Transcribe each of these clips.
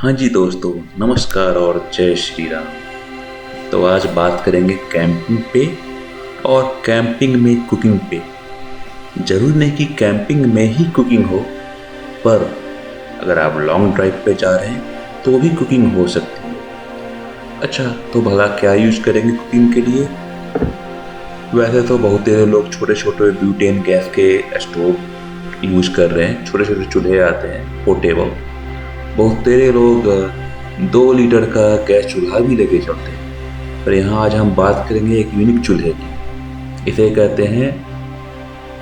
हाँ जी दोस्तों, नमस्कार और जय श्री राम। तो आज बात करेंगे कैंपिंग पे और कैंपिंग में कुकिंग पे। जरूरी नहीं कि कैंपिंग में ही कुकिंग हो, पर अगर आप लॉन्ग ड्राइव पे जा रहे हैं तो भी कुकिंग हो सकती है। अच्छा, तो भला क्या यूज करेंगे कुकिंग के लिए? वैसे तो बहुत सारे लोग छोटे छोटे ब्यूटेन गैस के स्टोव यूज कर रहे हैं। छोटे छोटे चूल्हे आते हैं पोर्टेबल। बहुत तेरे लोग 2 लीटर का गैस चूल्हा भी लेके चलते हैं। पर यहाँ आज हम बात करेंगे एक यूनिक चूल्हे की। इसे कहते हैं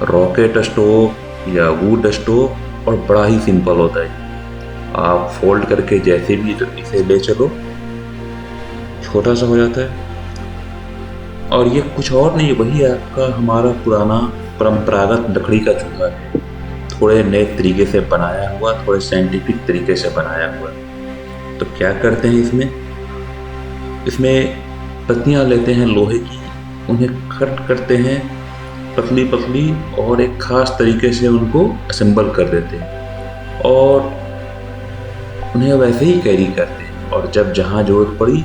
रॉकेट स्टोव या वुड स्टोव, और बड़ा ही सिंपल होता है। आप फोल्ड करके जैसे भी इसे ले चलो, छोटा सा हो जाता है। और ये कुछ और नहीं, वही आपका हमारा पुराना परंपरागत लकड़ी का चूल्हा है। थोड़े नए तरीके से बनाया हुआ, थोड़े साइंटिफिक तरीके से बनाया हुआ। तो क्या करते हैं इसमें पत्तियां लेते हैं लोहे की, उन्हें कट करते हैं पतली पतली, और एक खास तरीके से उनको असेंबल कर देते हैं और उन्हें वैसे ही कैरी करते हैं। और जब जहाँ जरूरत पड़ी,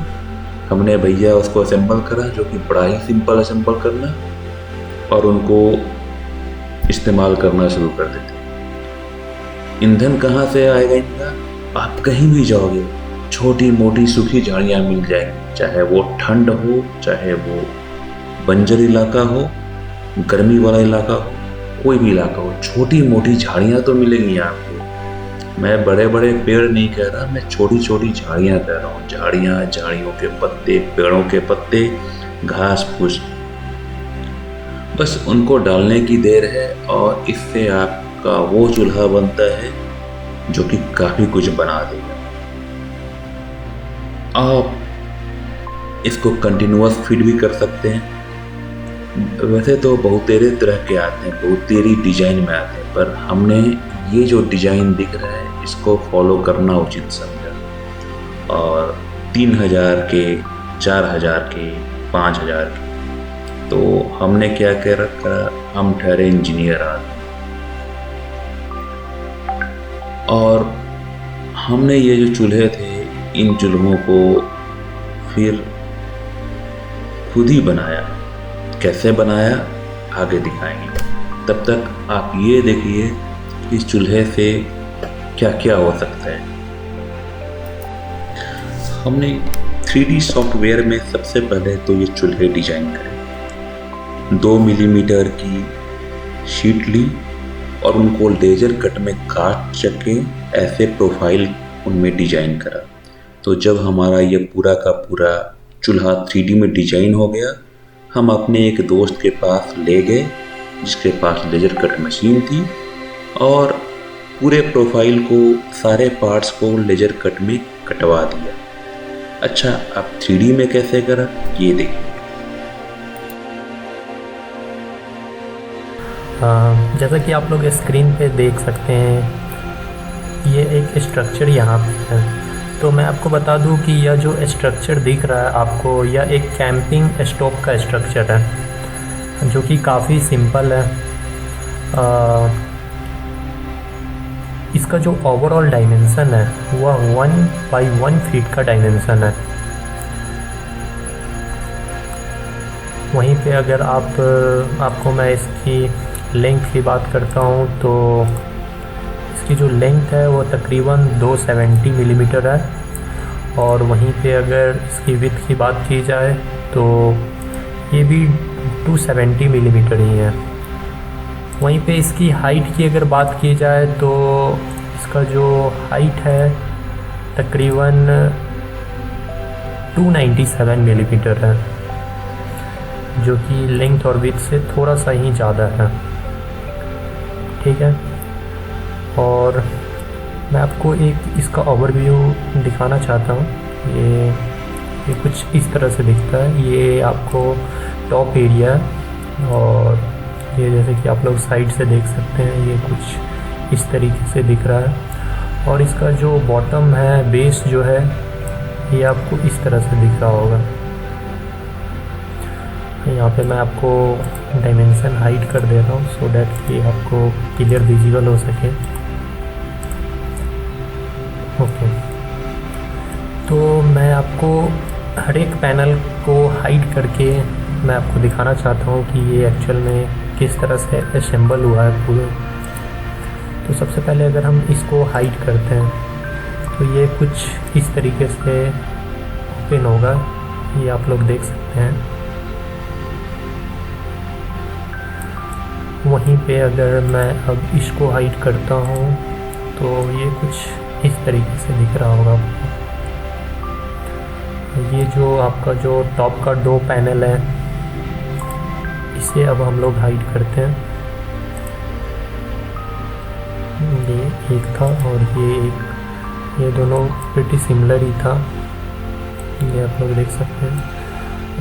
हमने भैया उसको असेंबल करा, जो कि बड़ा ही सिंपल असेंबल करना, और उनको इस्तेमाल करना शुरू कर देते। ईंधन कहाँ से आएगा इनका? आप कहीं भी जाओगे, छोटी मोटी सूखी झाड़ियाँ मिल जाएंगी, चाहे वो ठंड हो, चाहे वो बंजर इलाका हो, गर्मी वाला इलाका हो, कोई भी इलाका हो, छोटी मोटी झाड़ियाँ तो मिलेंगी आपको। मैं बड़े बड़े पेड़ नहीं कह रहा, मैं छोटी छोटी झाड़ियाँ कह रहा हूँ। झाड़ियाँ, झाड़ियों के पत्ते, पेड़ों के पत्ते, घास फूस, बस उनको डालने की देर है और इससे आपका वो चूल्हा बनता है जो कि काफी कुछ बना देगा। आप इसको कंटिन्यूअस फीड भी कर सकते हैं। वैसे तो बहुत तेरे तरह के आते हैं, बहुत तेरी डिजाइन में आते हैं, पर हमने ये जो डिजाइन दिख रहा है इसको फॉलो करना उचित समझा। और 3000 के, 4000 के, 5000 के, तो हमने क्या कह रखा, हम ठहरे इंजीनियर आदमी, और हमने ये जो चूल्हे थे, इन चूल्हों को फिर खुद ही बनाया। कैसे बनाया आगे दिखाएंगे। तब तक आप ये देखिए इस चूल्हे से क्या क्या हो सकता है। हमने 3D सॉफ्टवेयर में सबसे पहले तो ये चूल्हे डिजाइन करे। 2 मिलीमीटर की शीट ली और उनको लेजर कट में काट के ऐसे प्रोफाइल उनमें डिजाइन करा। तो जब हमारा ये पूरा का पूरा चूल्हा 3D में डिजाइन हो गया, हम अपने एक दोस्त के पास ले गए जिसके पास लेजर कट मशीन थी, और पूरे प्रोफाइल को, सारे पार्ट्स को लेजर कट में कटवा दिया। अच्छा, आप 3D में कैसे करा ये देखिए। जैसा कि आप लोग स्क्रीन पे देख सकते हैं, ये एक स्ट्रक्चर यहाँ पे है। तो मैं आपको बता दूं कि यह जो स्ट्रक्चर दिख रहा है आपको, यह एक कैंपिंग स्टोव का स्ट्रक्चर है जो कि काफ़ी सिंपल है। इसका जो ओवरऑल डायमेंशन है वह 1x1 फीट का डायमेंशन है। वहीं पे अगर आपको मैं इसकी लेंथ की बात करता हूँ, तो इसकी जो लेंथ है वो तकरीबन 270 मिलीमीटर है। और वहीं पे अगर इसकी विड्थ की बात की जाए तो ये भी 270 मिलीमीटर ही है। वहीं पे इसकी हाइट की अगर बात की जाए तो इसका जो हाइट है तकरीबन 297 मिलीमीटर है, जो कि लेंथ और विड्थ से थोड़ा सा ही ज़्यादा है। ठीक है, और मैं आपको एक इसका ओवरव्यू दिखाना चाहता हूँ। ये कुछ इस तरह से दिखता है। ये आपको टॉप एरिया है, और ये जैसे कि आप लोग साइड से देख सकते हैं, ये कुछ इस तरीके से दिख रहा है। और इसका जो बॉटम है, बेस जो है, ये आपको इस तरह से दिख रहा होगा। यहाँ पे मैं आपको डायमेंशन हाइड कर दे रहा हूँ सो डैट कि आपको क्लियर विजिबल हो सके। ओके, तो मैं आपको हर एक पैनल को हाइड करके मैं आपको दिखाना चाहता हूँ कि ये एक्चुअल में किस तरह से असेंबल हुआ है पूरे। तो सबसे पहले अगर हम इसको हाइड करते हैं तो ये कुछ इस तरीके से ओपन होगा, ये आप लोग देख सकते हैं। वहीं पे अगर मैं अब इसको हाइड करता हूँ तो ये कुछ इस तरीके से दिख रहा होगा आपको। ये जो आपका जो टॉप का 2 पैनल है इसे अब हम लोग हाइड करते हैं। ये एक था और ये एक, ये दोनों प्रीटी सिमिलर ही था, ये आप लोग देख सकते हैं।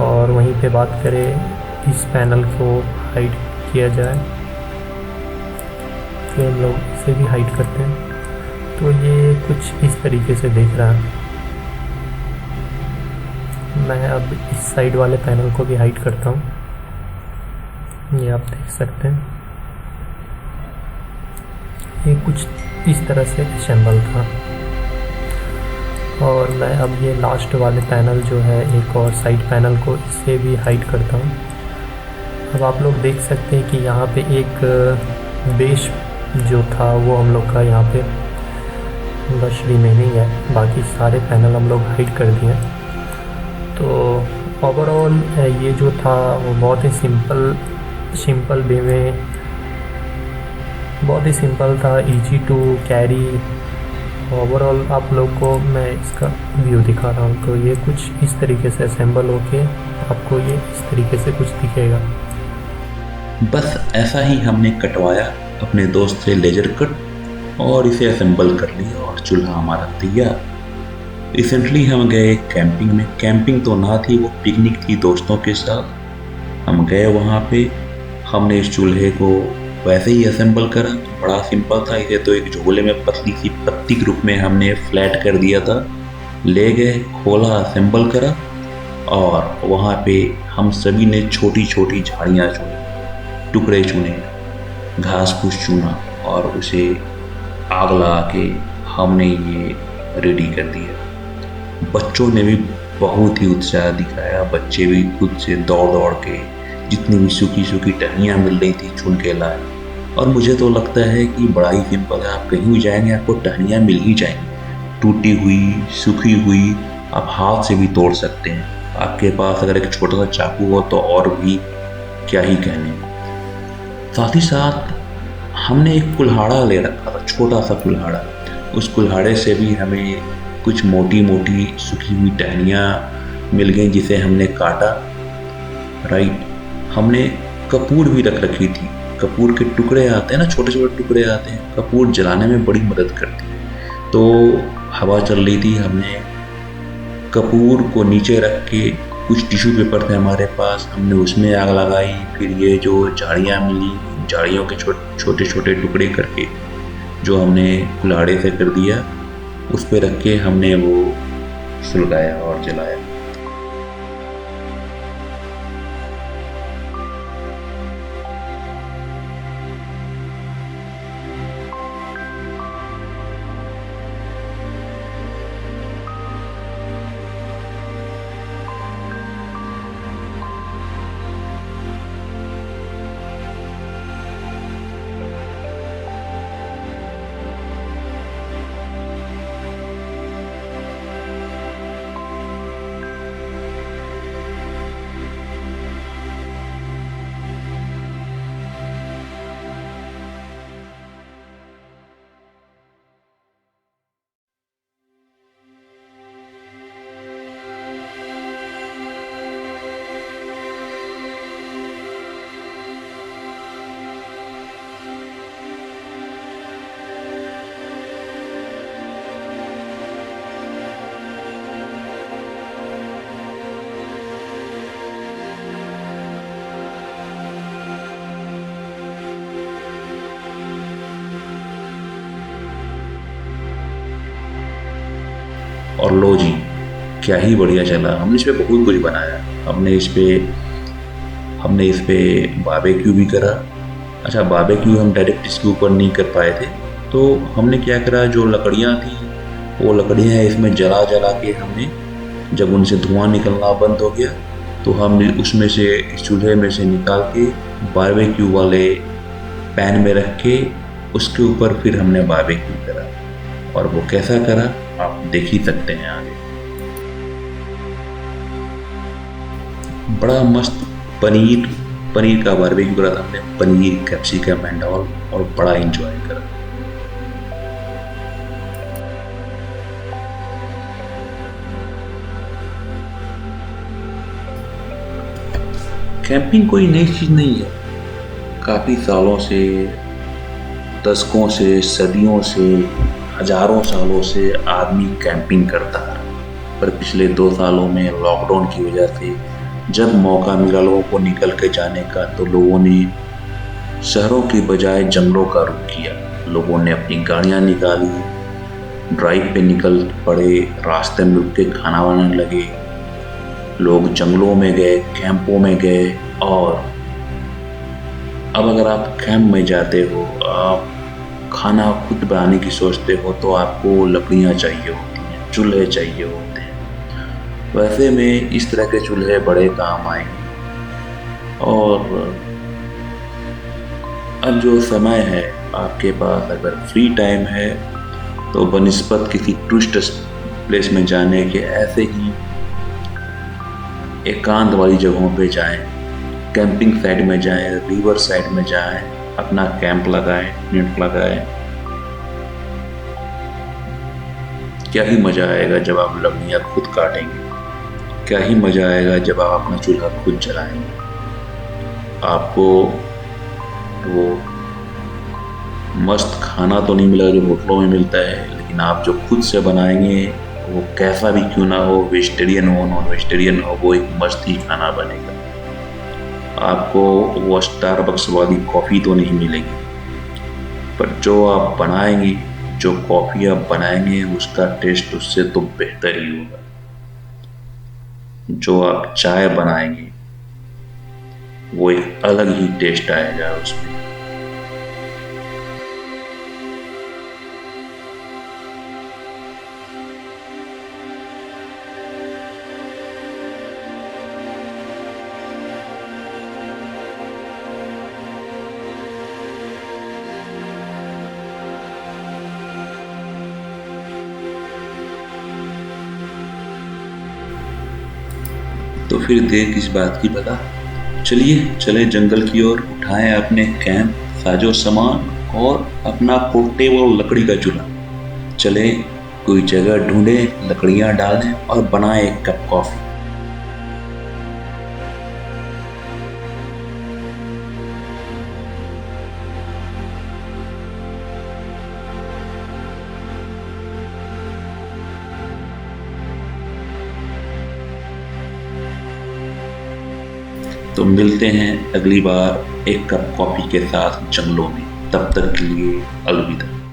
और वहीं पे बात करें इस पैनल को हाइड किया जाए तो हम लोग इसे भी हाइड करते हैं। तो ये कुछ इस तरीके से दिख रहा है। मैं अब इस साइड वाले पैनल को भी हाइड करता हूँ, ये आप देख सकते हैं। ये कुछ इस तरह से असेंबल था। और मैं अब ये लास्ट वाले पैनल जो है एक और साइड पैनल को इससे भी हाइड करता हूँ। अब आप लोग देख सकते हैं कि यहाँ पे एक बेस जो था वो हम लोग का यहाँ पे बस रिमेनिंग है, बाकी सारे पैनल हम लोग हाइड कर दिए। तो ओवरऑल ये जो था वो बहुत ही सिंपल वे में, बहुत ही सिंपल था, इजी टू कैरी। ओवरऑल आप लोग को मैं इसका व्यू दिखा रहा हूँ। तो ये कुछ इस तरीके से असेंबल होके आपको ये इस तरीके से कुछ दिखेगा। बस ऐसा ही हमने कटवाया अपने दोस्त से लेजर कट और इसे असेंबल कर लिया और चूल्हा हमारा तैयार। रिसेंटली हम गए कैंपिंग में। कैंपिंग तो ना थी, वो पिकनिक थी दोस्तों के साथ। हम गए वहाँ पे, हमने इस चूल्हे को वैसे ही असेंबल करा। बड़ा सिंपल था। इसे तो एक झोले में पतली सी पत्ती के रूप में हमने फ्लैट कर दिया था। ले गए, खोला, असेंबल करा और वहाँ पे हम सभी ने छोटी छोटी झाड़ियाँ चुनी, टुकड़े चुने, घास फूस चुना और उसे आग लगा के हमने ये रेडी कर दिया। बच्चों ने भी बहुत ही उत्साह दिखाया। बच्चे भी खुद से दौड़ दौड़ के जितनी भी सूखी सूखी टहनियाँ मिल रही थी चुन के लाए। और मुझे तो लगता है कि बड़ा ही सिंपल है। आप कहीं भी जाएंगे आपको टहनियाँ मिल ही जाएंगी, टूटी हुई, सूखी हुई, आप हाथ से भी तोड़ सकते हैं। आपके पास अगर एक छोटा सा चाकू हो तो और भी क्या ही कहने। साथ ही साथ हमने एक कुल्हाड़ा ले रखा था, छोटा सा कुल्हाड़ा। उस कुल्हाड़े से भी हमें कुछ मोटी मोटी सूखी हुई टहनियाँ मिल गई जिसे हमने काटा। राइट, हमने कपूर भी रख रखी थी। कपूर के टुकड़े आते हैं ना, छोटे छोटे टुकड़े आते हैं, कपूर जलाने में बड़ी मदद करती है। तो हवा चल रही थी, हमने कपूर को नीचे रख के, कुछ टिश्यू पेपर थे हमारे पास, हमने उसमें आग लगाई। फिर ये जो झाड़ियाँ मिली, झाड़ियों के छोटे छोटे टुकड़े करके जो हमने कुल्हाड़े से कर दिया, उस पर रख के हमने वो सुलगाया और जलाया। और लो जी, क्या ही बढ़िया चला। हमने इस पर बहुत कुछ बनाया। हमने इस पे बारबेक्यू भी करा। अच्छा, बारबेक्यू हम डायरेक्ट इसके ऊपर नहीं कर पाए थे, तो हमने क्या करा, जो लकड़ियाँ थी वो लकड़ियाँ इसमें जला जला के हमने, जब उनसे धुआं निकलना बंद हो गया तो हमने उसमें से, इस चूल्हे में से निकाल के बारबेक्यू वाले पैन में रख के उसके ऊपर फिर हमने बारबेक्यू करा। और वो कैसा करा आप देख ही सकते हैं आगे। बड़ा मस्त पनीर का बारबेक्यू करा था हमने, पनीर कैप्सिकम एंड ऑल, और बड़ा एंजॉय करा। कैंपिंग कोई नई चीज नहीं है, काफी सालों से, दशकों से, सदियों से, हजारों सालों से आदमी कैंपिंग करता है। पर पिछले 2 सालों में लॉकडाउन की वजह से जब मौका मिला लोगों को निकल के जाने का, तो लोगों ने शहरों की बजाय जंगलों का रुख किया। लोगों ने अपनी गाड़ियां निकाली, ड्राइव पे निकल पड़े, रास्ते में रुक के खाना बनाने लगे। लोग जंगलों में गए, कैंपों में गए। और अब अगर आप कैंप में जाते हो, आप खाना खुद बनाने की सोचते हो, तो आपको लकड़ियाँ चाहिए होती हैं, चूल्हे चाहिए होते हैं। वैसे में इस तरह के चूल्हे बड़े काम आएंगे। और अब जो समय है आपके पास, अगर फ्री टाइम है तो बनिस्बत किसी टूरिस्ट प्लेस में जाने के, ऐसे ही एकांत वाली जगहों पे जाएं, कैंपिंग साइट में जाएं, रिवर साइड में जाएं, अपना कैंप लगाएं, टेंट लगाएं। क्या ही मज़ा आएगा जब आप लकड़ियाँ खुद काटेंगे, क्या ही मज़ा आएगा जब आप अपना चूल्हा खुद जलाएंगे। आपको वो मस्त खाना तो नहीं मिलेगा जो होटलों में मिलता है, लेकिन आप जो खुद से बनाएंगे, वो कैसा भी क्यों ना हो, वेजिटेरियन हो, नॉन वेजिटेरियन हो, वो एक मस्त ही खाना बनेगा। आपको वो स्टारबक्स वाली कॉफ़ी तो नहीं मिलेगी, पर जो आप बनाएंगे, जो कॉफ़ी आप बनाएंगे, उसका टेस्ट उससे तो बेहतर ही होगा। जो आप चाय बनाएंगे, वो एक अलग ही टेस्ट आएगा उसमें। तो फिर देर किस बात की भला, चलिए चले जंगल की ओर, उठाएं अपने कैंप, साजो सामान और अपना पोर्टेबल लकड़ी का चूल्हा। चले कोई जगह ढूंढें, लकड़ियां डालें और बनाएं एक कप कॉफी। तो मिलते हैं अगली बार एक कप कॉफी के साथ जंगलों में। तब तक के लिए अलविदा।